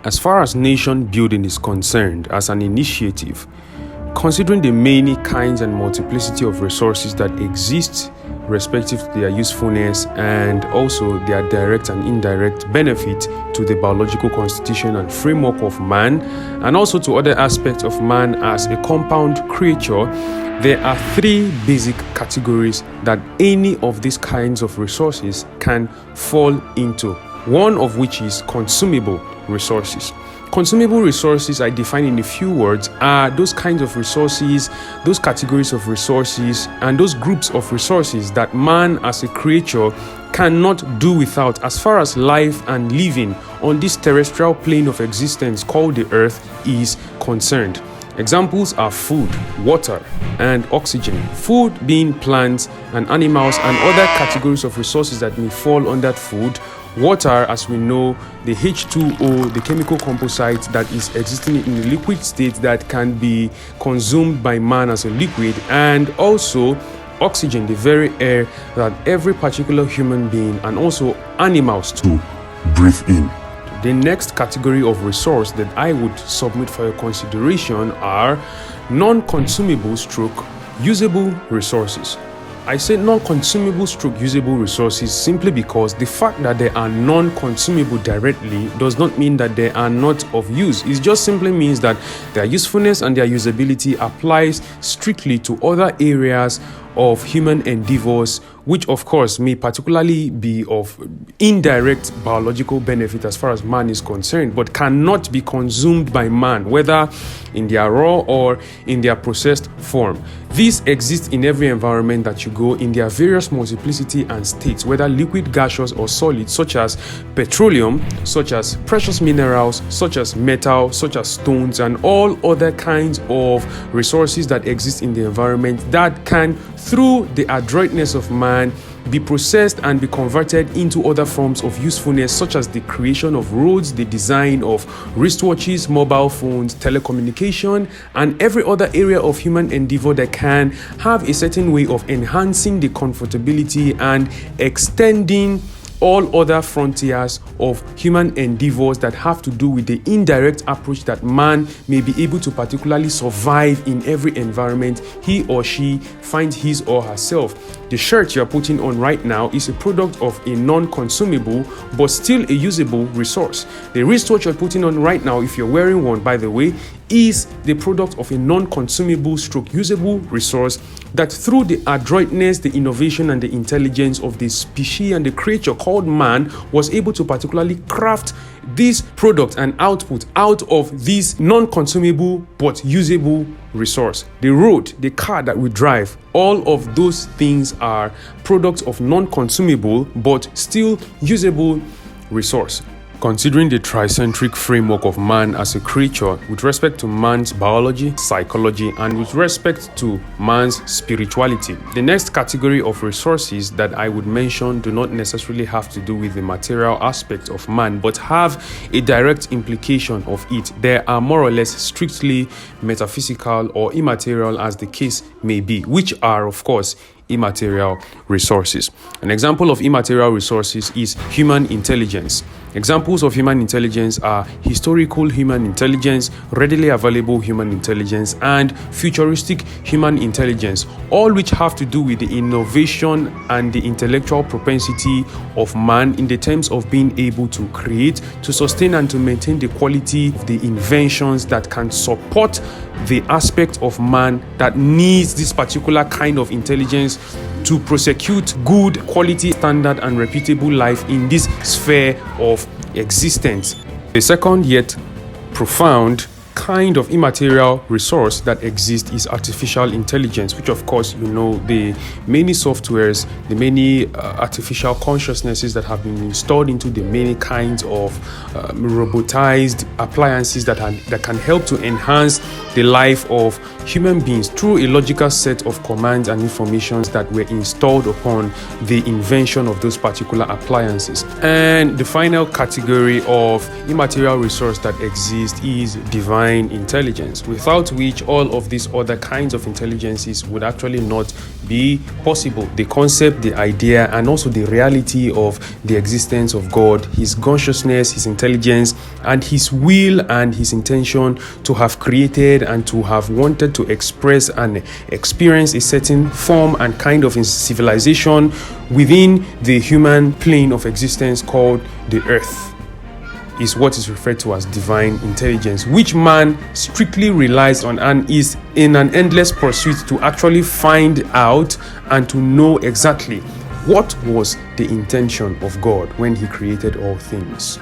As far as nation building is concerned, as an initiative, considering the many kinds and multiplicity of resources that exist respective to their usefulness and also their direct and indirect benefit to the biological constitution and framework of man, and also to other aspects of man as a compound creature, there are three basic categories that any of these kinds of resources can fall into. One of which is consumable resources. Consumable resources, I define in a few words, are those kinds of resources, those categories of resources, and those groups of resources that man as a creature cannot do without as far as life and living on this terrestrial plane of existence called the earth is concerned. Examples are food, water, and oxygen. Food being plants and animals and other categories of resources that may fall under food. Water, as we know, the H2O, the chemical composite that is existing in a liquid state that can be consumed by man as a liquid, and also oxygen, the very air that every particular human being and also animals to breathe in. The next category of resource that I would submit for your consideration are non-consumable stroke usable resources. I say non-consumable stroke usable resources simply because the fact that they are non-consumable directly does not mean that they are not of use. It just simply means that their usefulness and their usability applies strictly to other areas of human endeavors, which of course may particularly be of indirect biological benefit as far as man is concerned, but cannot be consumed by man, whether in their raw or in their processed form. These exist in every environment that you go in their various multiplicity and states, whether liquid, gaseous, or solid, such as petroleum, such as precious minerals, such as metal, such as stones, and all other kinds of resources that exist in the environment that can, through the adroitness of man, be processed and be converted into other forms of usefulness, such as the creation of roads, the design of wristwatches, mobile phones, telecommunication, and every other area of human endeavor that can have a certain way of enhancing the comfortability and extending all other frontiers of human endeavors that have to do with the indirect approach that man may be able to particularly survive in every environment he or she finds his or herself. The shirt you're putting on right now is a product of a non-consumable but still a usable resource. The wristwatch you're putting on right now, if you're wearing one by the way, is the product of a non-consumable stroke usable resource that through the adroitness, the innovation, and the intelligence of the species and the creature called man was able to particularly craft this product and output out of this non-consumable but usable resource. The road, the car that we drive, all of those things are products of non-consumable but still usable resource. Considering the tricentric framework of man as a creature with respect to man's biology, psychology, and with respect to man's spirituality, the next category of resources that I would mention do not necessarily have to do with the material aspect of man, but have a direct implication of it. They are more or less strictly metaphysical or immaterial as the case may be, which are, of course, immaterial resources. An example of immaterial resources is human intelligence. Examples of human intelligence are historical human intelligence, readily available human intelligence, and futuristic human intelligence, all which have to do with the innovation and the intellectual propensity of man in the terms of being able to create, to sustain, and to maintain the quality of the inventions that can support the aspect of man that needs this particular kind of intelligence to prosecute good quality, standard, and reputable life in this sphere of existence. The second yet profound kind of immaterial resource that exists is artificial intelligence, which of course you know the many softwares, the many artificial consciousnesses that have been installed into the many kinds of robotized appliances that can help to enhance the life of human beings through a logical set of commands and informations that were installed upon the invention of those particular appliances. And the final category of immaterial resource that exists is divine intelligence, without which all of these other kinds of intelligences would actually not be possible. The concept, the idea, and also the reality of the existence of God, his consciousness, his intelligence, and his will and his intention to have created and to have wanted to express and experience a certain form and kind of civilization within the human plane of existence called the earth is what is referred to as divine intelligence, which man strictly relies on and is in an endless pursuit to actually find out and to know exactly what was the intention of God when he created all things.